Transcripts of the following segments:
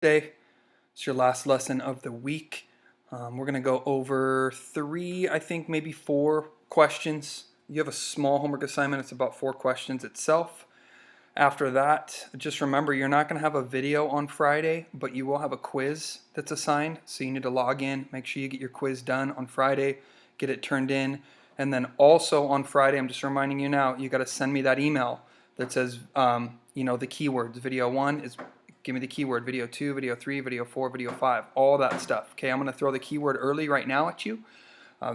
Thursday. It's your last lesson of the week. We're going to go over 3, I think maybe 4 questions. You have a small homework assignment. It's about 4 questions itself. After that, just remember you're not going to have a video on Friday, but you will have a quiz that's assigned. So you need to log in, make sure you get your quiz done on Friday, get it turned in. And then also on Friday, I'm just reminding you now, you got to send me that email that says, the keywords. Video 1 is give me the keyword. Video 2, video 3, video 4, video 5, all that stuff. Okay, I'm going to throw the keyword early right now at you.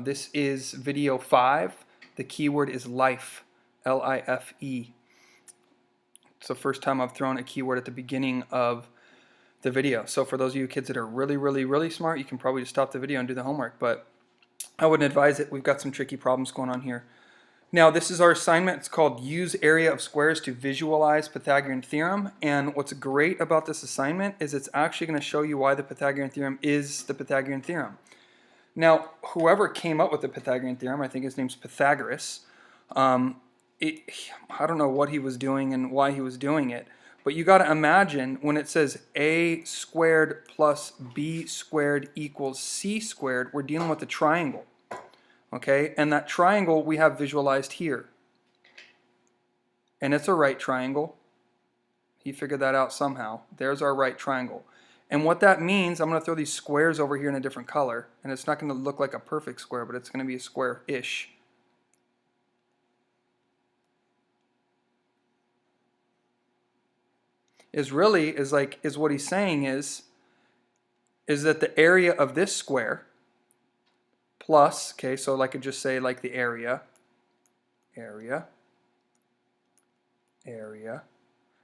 This is video 5. The keyword is life, L-I-F-E. It's the first time I've thrown a keyword at the beginning of the video. So for those of you kids that are really, really, really smart, you can probably just stop the video and do the homework. But I wouldn't advise it. We've got some tricky problems going on here. Now this is our assignment. It's called Use Area of Squares to Visualize Pythagorean Theorem. And what's great about this assignment is it's actually going to show you why the Pythagorean Theorem is the Pythagorean Theorem. Now, whoever came up with the Pythagorean Theorem, I think his name's Pythagoras, I don't know what he was doing and why he was doing it, but you got to imagine when it says a squared plus b squared equals c squared, we're dealing with a triangle. Okay, and that triangle we have visualized here. And it's a right triangle. He figured that out somehow. There's our right triangle. And what that means, I'm going to throw these squares over here in a different color, and it's not going to look like a perfect square, but it's going to be a square-ish. Is what he's saying is that the area of this square plus, okay, so I could just say like the area,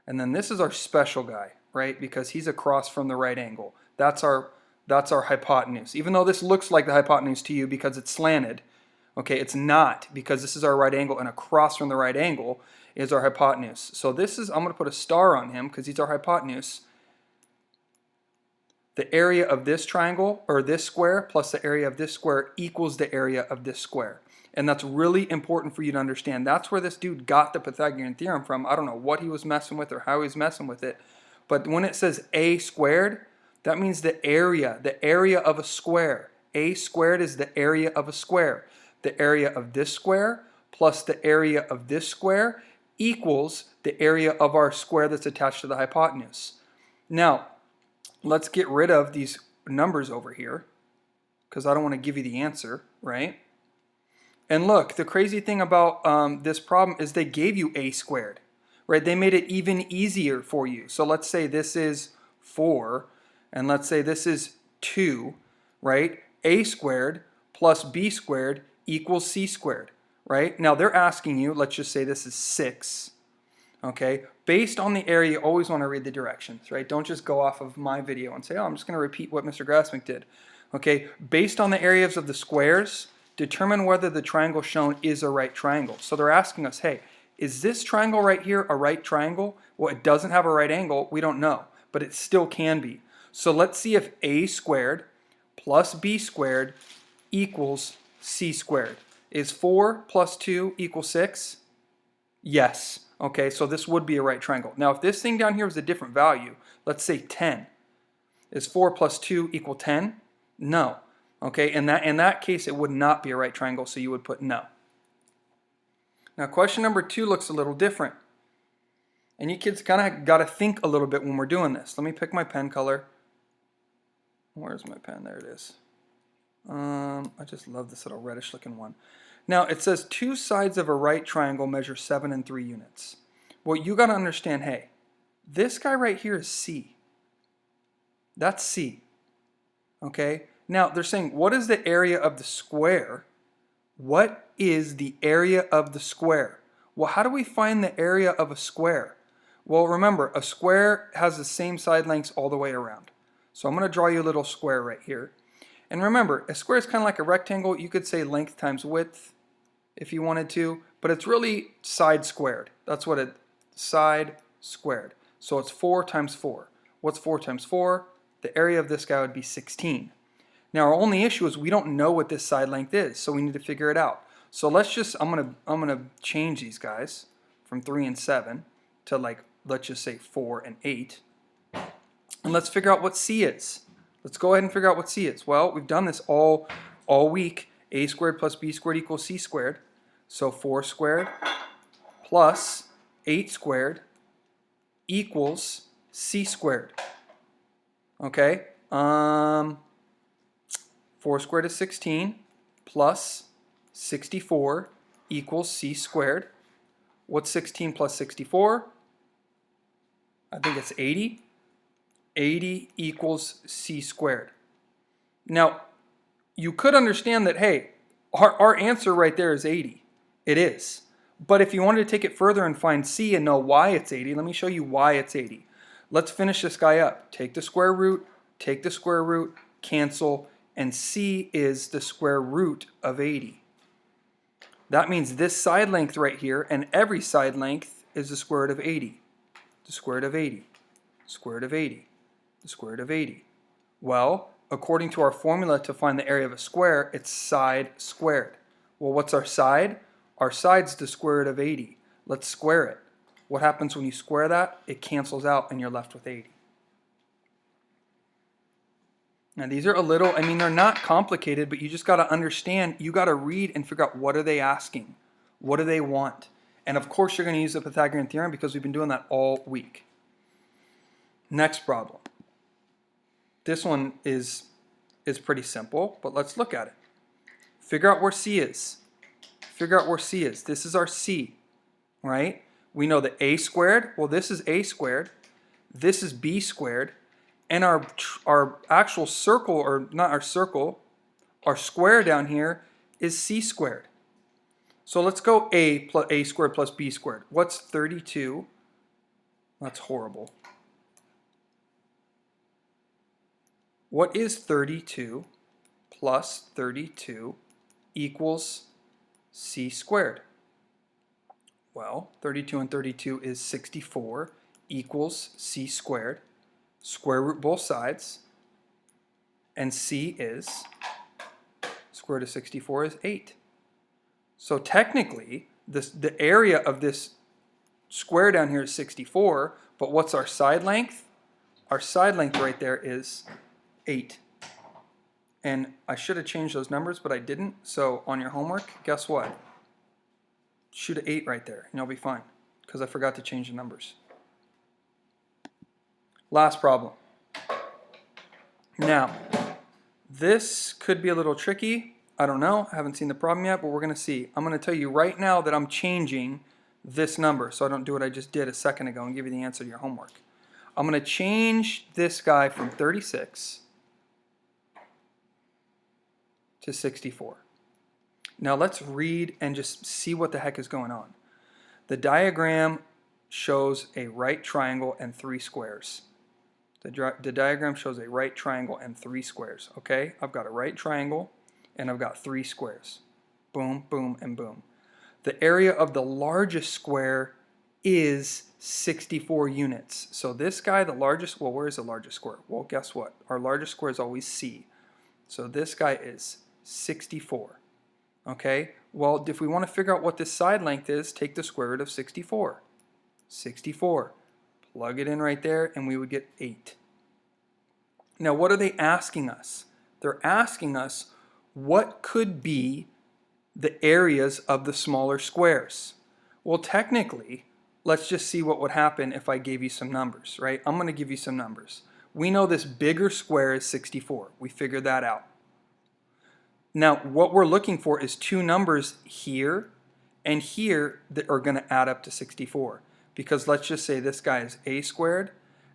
and then this is our special guy, right? Because he's across from the right angle. That's our hypotenuse. Even though this looks like the hypotenuse to you because it's slanted, okay, it's not, because this is our right angle, and across from the right angle is our hypotenuse. So this is, I'm going to put a star on him because he's our hypotenuse. The area of this triangle, or this square, plus the area of this square equals the area of this square. And that's really important for you to understand. That's where this dude got the Pythagorean theorem from. I don't know what he was messing with or how he was messing with it. But when it says a squared, that means the area of a square. A squared is the area of a square. The area of this square plus the area of this square equals the area of our square that's attached to the hypotenuse. Now, let's get rid of these numbers over here because I don't want to give you the answer, right? And look, the crazy thing about this problem is they gave you a squared, right? They made it even easier for you. So let's say this is 4, and let's say this is 2, right? A squared plus b squared equals c squared, right? Now they're asking you, let's just say this is 6, okay? Based on the area, you always want to read the directions, right? Don't just go off of my video and say, oh, I'm just going to repeat what Mr. Grasmick did. Okay, based on the areas of the squares, determine whether the triangle shown is a right triangle. So they're asking us, hey, is this triangle right here a right triangle? Well, it doesn't have a right angle. We don't know, but it still can be. So let's see if a squared plus b squared equals c squared. Is 4 plus 2 equal 6? Yes. Okay, so this would be a right triangle. Now, if this thing down here was a different value, let's say 10. Is 4 plus 2 equal 10? No. Okay, in that case, it would not be a right triangle, so you would put no. Now, question number 2 looks a little different. And you kids kind of got to think a little bit when we're doing this. Let me pick my pen color. Where's my pen? There it is. I just love this little reddish looking one. Now, it says 2 sides of a right triangle measure 7 3 units. Well, you got to understand, hey, this guy right here is C. That's C. Okay? Now, they're saying, what is the area of the square? What is the area of the square? Well, how do we find the area of a square? Well, remember, a square has the same side lengths all the way around. So I'm going to draw you a little square right here. And remember, a square is kind of like a rectangle. You could say length times width if you wanted to, but it's really side squared. That's what side squared. So it's 4 times 4. What's 4 times 4? The area of this guy would be 16. Now our only issue is we don't know what this side length is, so we need to figure it out. So let's just, I'm gonna change these guys from 3 and 7 to, like, let's just say 4 and 8. And let's figure out what C is. Let's go ahead and figure out what C is. Well, we've done this all week. A squared plus B squared equals C squared. So 4 squared plus 8 squared equals C squared. Okay? 4 squared is 16 plus 64 equals C squared. What's 16 plus 64? I think it's 80. 80 equals C squared. Now, you could understand that, hey, our answer right there is 80. It is. But if you wanted to take it further and find C and know why it's 80, let me show you why it's 80. Let's finish this guy up. Take the square root, cancel, and C is the square root of 80. That means this side length right here, and every side length is the square root of 80. The square root of 80. Square root of 80. The square root of 80. Well, according to our formula to find the area of a square, it's side squared. Well, what's our side? Our side's the square root of 80. Let's square it. What happens when you square that? It cancels out and you're left with 80. Now these are a little, I mean, they're not complicated, but you just got to understand, you got to read and figure out what are they asking? What do they want? And of course you're going to use the Pythagorean theorem because we've been doing that all week. Next problem. This one is pretty simple, but let's look at it. Figure out where C is. Figure out where C is. This is our C, right? We know that A squared, well this is A squared, this is B squared, and our actual circle, or not our circle, our square down here is C squared. So let's go A squared plus B squared. What's 32? That's horrible. What is 32 plus 32 equals C squared? Well, 32 and 32 is 64 equals C squared. Square root both sides. And C is, square root of 64 is 8. So technically, the area of this square down here is 64, but what's our side length? Our side length right there is 8. And I should have changed those numbers, but I didn't. So on your homework, guess what? Shoot an 8 right there, and you'll be fine, because I forgot to change the numbers. Last problem. Now, this could be a little tricky. I don't know. I haven't seen the problem yet, but we're going to see. I'm going to tell you right now that I'm changing this number, so I don't do what I just did a second ago and give you the answer to your homework. I'm going to change this guy from 36 to 64. Now let's read and just see what the heck is going on. The diagram shows a right triangle and 3 squares. The diagram shows a right triangle and 3 squares. Okay, I've got a right triangle and I've got 3 squares. Boom, boom, and boom. The area of the largest square is 64 units. So this guy, the largest, well, where is the largest square? Well, guess what? Our largest square is always C. So this guy is 64. Okay, well, if we want to figure out what this side length is, take the square root of 64. 64. Plug it in right there, and we would get 8. Now, what are they asking us? They're asking us what could be the areas of the smaller squares. Well, technically, let's just see what would happen if I gave you some numbers, right? I'm going to give you some numbers. We know this bigger square is 64. We figured that out. Now, what we're looking for is 2 numbers here and here that are going to add up to 64. Because let's just say this guy is A squared,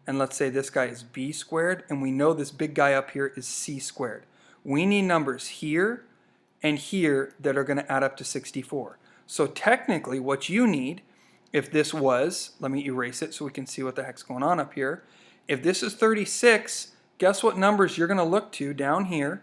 and let's say this guy is B squared, and we know this big guy up here is C squared. We need numbers here and here that are going to add up to 64. So technically what you need, if this was, let me erase it so we can see what the heck's going on up here. If this is 36, guess what numbers you're going to look to down here?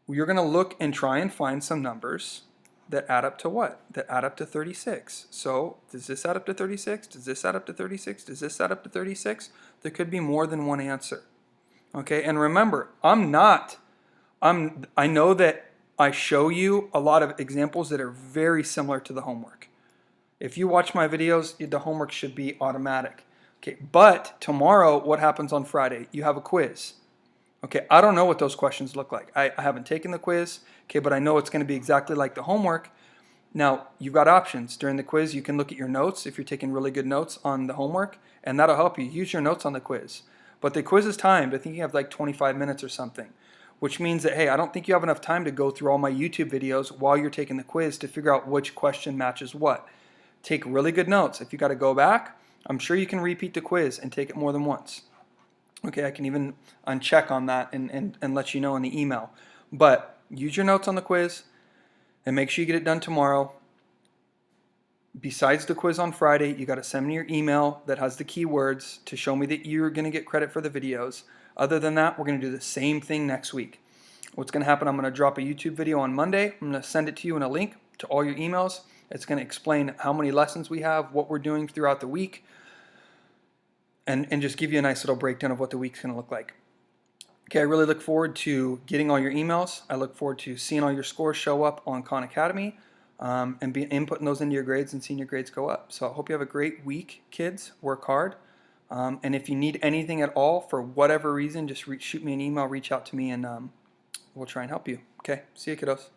You're going to look and try and find some numbers that add up to what? That add up to 36. So does this add up to 36? Does this add up to 36? Does this add up to 36? There could be more than one answer. Okay, and remember, I know that I show you a lot of examples that are very similar to the homework. If you watch my videos, the homework should be automatic. Okay, but tomorrow, what happens on Friday? You have a quiz. Okay, I don't know what those questions look like. I haven't taken the quiz, okay, but I know it's going to be exactly like the homework. Now, you've got options. During the quiz, you can look at your notes if you're taking really good notes on the homework, and that'll help you. Use your notes on the quiz. But the quiz is timed. I think you have like 25 minutes or something, which means that, hey, I don't think you have enough time to go through all my YouTube videos while you're taking the quiz to figure out which question matches what. Take really good notes. If you got to go back, I'm sure you can repeat the quiz and take it more than once. Okay, I can even uncheck on that and let you know in the email. But use your notes on the quiz and make sure you get it done tomorrow. Besides the quiz on Friday, you got to send me your email that has the keywords to show me that you're going to get credit for the videos. Other than that, we're going to do the same thing next week. What's going to happen, I'm going to drop a YouTube video on Monday. I'm going to send it to you in a link to all your emails. It's going to explain how many lessons we have, what we're doing throughout the week, and just give you a nice little breakdown of what the week's going to look like. Okay, I really look forward to getting all your emails. I look forward to seeing all your scores show up on Khan Academy and inputting those into your grades and seeing your grades go up. So I hope you have a great week, kids. Work hard. And if you need anything at all for whatever reason, just shoot me an email, reach out to me, and we'll try and help you. Okay, see you, kiddos.